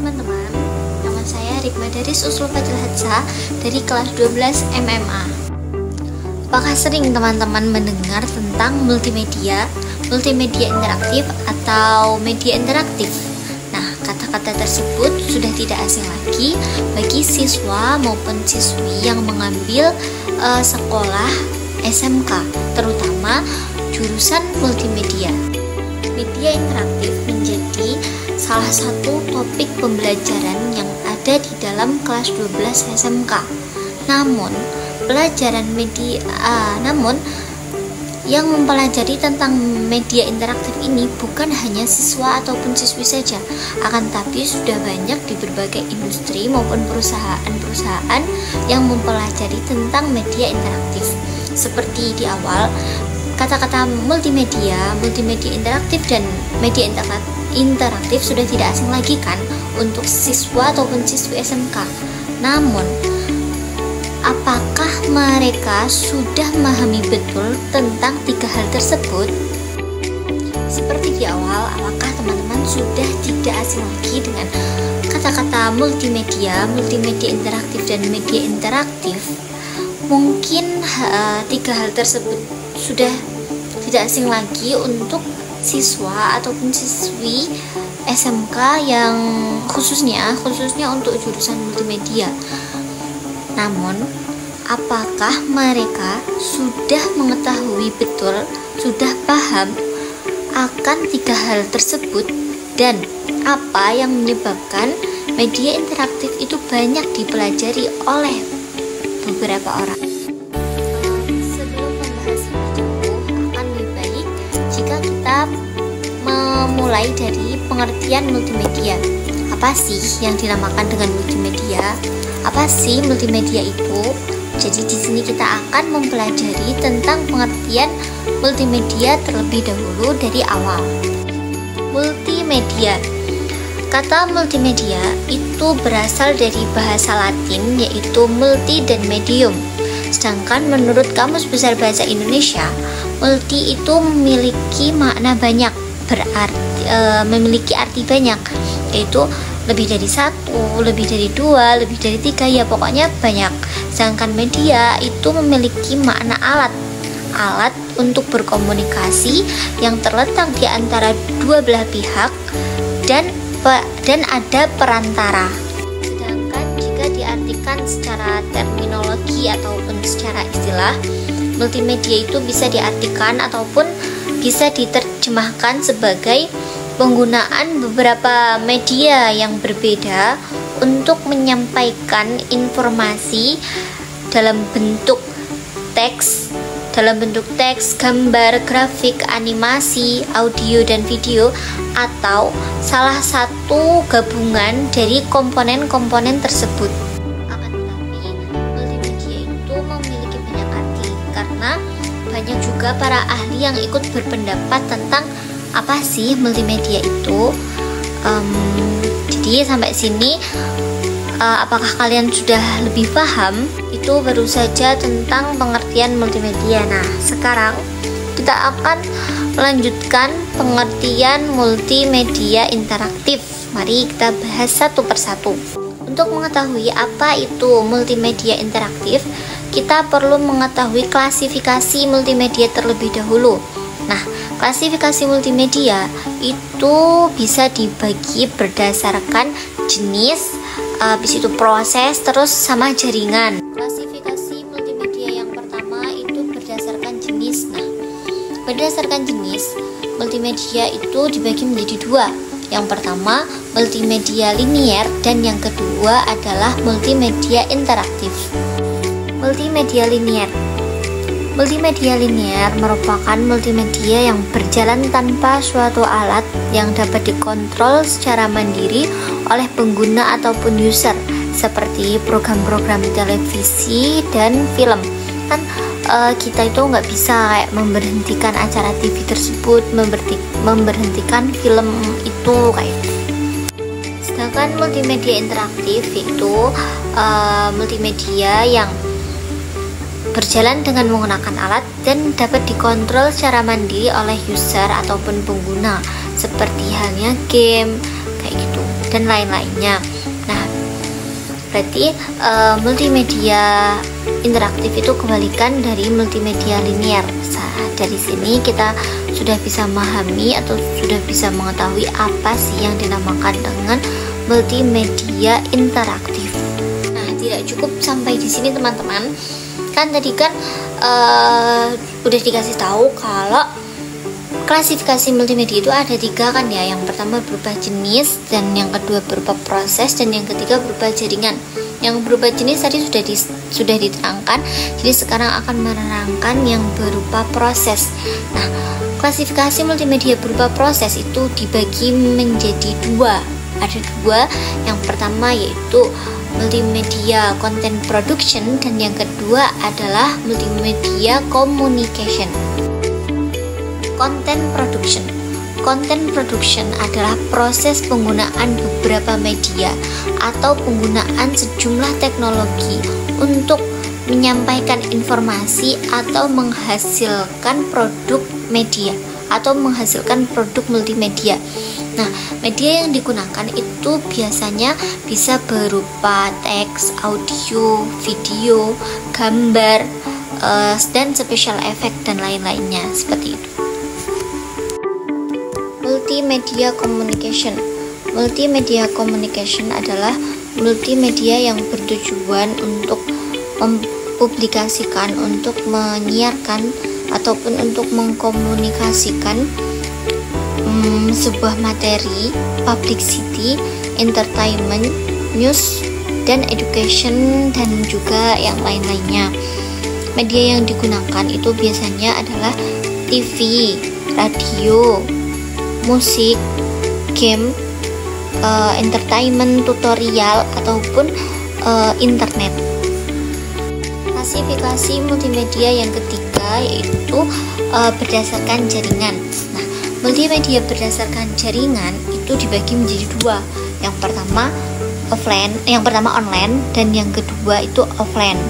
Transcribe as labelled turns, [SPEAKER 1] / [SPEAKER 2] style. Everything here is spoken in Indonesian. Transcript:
[SPEAKER 1] teman-teman, nama saya Rikma dari Usul Fadil Hadza dari kelas 12 MMA. Apakah sering teman-teman mendengar tentang multimedia interaktif atau media interaktif? Nah, kata-kata tersebut sudah tidak asing lagi bagi siswa maupun siswi yang mengambil sekolah SMK, terutama jurusan multimedia. Media interaktif menjadi salah satu topik pembelajaran yang ada di dalam kelas 12 SMK. Namun yang mempelajari tentang media interaktif ini bukan hanya siswa ataupun siswi saja, akan tapi sudah banyak di berbagai industri maupun perusahaan-perusahaan yang mempelajari tentang media interaktif. Seperti di awal, kata-kata multimedia interaktif dan media interaktif sudah tidak asing lagi kan untuk siswa ataupun siswi SMK. Namun, apakah mereka sudah memahami betul tentang tiga hal tersebut? Seperti di awal, apakah teman-teman sudah tidak asing lagi dengan kata-kata multimedia interaktif dan media interaktif? Mungkin tiga hal tersebut sudah tidak asing lagi untuk siswa ataupun siswi SMK yang khususnya untuk jurusan multimedia. Namun, apakah mereka sudah mengetahui betul, sudah paham akan tiga hal tersebut, dan apa yang menyebabkan media interaktif itu banyak dipelajari oleh beberapa orang? Sebelum membahas lebih jauh, akan lebih baik jika kita memulai dari pengertian multimedia. Apa sih yang dinamakan dengan multimedia? Apa sih multimedia itu? Jadi di sini kita akan mempelajari tentang pengertian multimedia terlebih dahulu dari awal. Multimedia. Kata multimedia itu berasal dari bahasa Latin yaitu multi dan medium. Sedangkan menurut Kamus Besar Bahasa Indonesia, multi itu memiliki makna banyak, memiliki arti banyak, yaitu lebih dari satu, lebih dari dua, lebih dari tiga, ya pokoknya banyak. Sedangkan media itu memiliki makna alat untuk berkomunikasi yang terletak di antara dua belah pihak dan ada perantara. Sedangkan jika diartikan secara terminologi ataupun secara istilah, multimedia itu bisa diartikan ataupun bisa diterjemahkan sebagai penggunaan beberapa media yang berbeda untuk menyampaikan informasi dalam bentuk teks, gambar, grafik, animasi, audio, dan video, atau salah satu gabungan dari komponen-komponen tersebut. Akan tetapi, multimedia itu memiliki banyak arti karena banyak juga para ahli yang ikut berpendapat tentang apa sih multimedia itu. Jadi sampai sini apakah kalian sudah lebih paham? Itu baru saja tentang pengertian multimedia. Nah, sekarang kita akan melanjutkan pengertian multimedia interaktif. Mari kita bahas satu persatu. Untuk mengetahui apa itu multimedia interaktif, kita perlu mengetahui klasifikasi multimedia terlebih dahulu. Nah, klasifikasi multimedia itu bisa dibagi berdasarkan jenis, habis itu proses, terus sama jaringan. Klasifikasi multimedia yang pertama itu berdasarkan jenis. Nah, berdasarkan jenis, multimedia itu dibagi menjadi dua. Yang pertama, multimedia linier, dan yang kedua adalah multimedia interaktif. Multimedia linier merupakan multimedia yang berjalan tanpa suatu alat yang dapat dikontrol secara mandiri oleh pengguna ataupun user, seperti program-program televisi dan film. Kan kita itu nggak bisa kayak memberhentikan acara TV tersebut, memberhentikan film itu kayak. Sedangkan multimedia interaktif itu multimedia yang berjalan dengan menggunakan alat dan dapat dikontrol secara mandiri oleh user ataupun pengguna, seperti halnya game kayak gitu. dan lain-lainnya. Nah, berarti multimedia interaktif itu kebalikan dari multimedia linear. Dari sini kita sudah bisa memahami atau sudah bisa mengetahui apa sih yang dinamakan dengan multimedia interaktif. Nah, tidak cukup sampai di sini teman-teman. Kan tadi kan udah dikasih tahu kalau klasifikasi multimedia itu ada 3 kan ya. Yang pertama berupa jenis, dan yang kedua berupa proses, dan yang ketiga berupa jaringan. Yang berupa jenis tadi sudah diterangkan, jadi sekarang akan menerangkan yang berupa proses. Nah, klasifikasi multimedia berupa proses itu dibagi menjadi 2. Ada 2. Yang pertama yaitu multimedia content production, dan yang kedua adalah multimedia communication. Content production adalah proses penggunaan beberapa media atau penggunaan sejumlah teknologi untuk menyampaikan informasi atau menghasilkan produk media atau menghasilkan produk multimedia. Nah, media yang digunakan itu biasanya bisa berupa teks, audio, video, gambar, dan special effect dan lain-lainnya seperti itu. Multimedia communication adalah multimedia yang bertujuan untuk mempublikasikan, untuk menyiarkan ataupun untuk mengkomunikasikan sebuah materi, publicity, entertainment, news, dan education, dan juga yang lain-lainnya. Media yang digunakan itu biasanya adalah TV, radio, musik, game, entertainment, tutorial, ataupun internet. Klasifikasi multimedia yang ketiga yaitu berdasarkan jaringan. Nah, multimedia berdasarkan jaringan itu dibagi menjadi 2. Yang pertama online, dan yang kedua itu offline.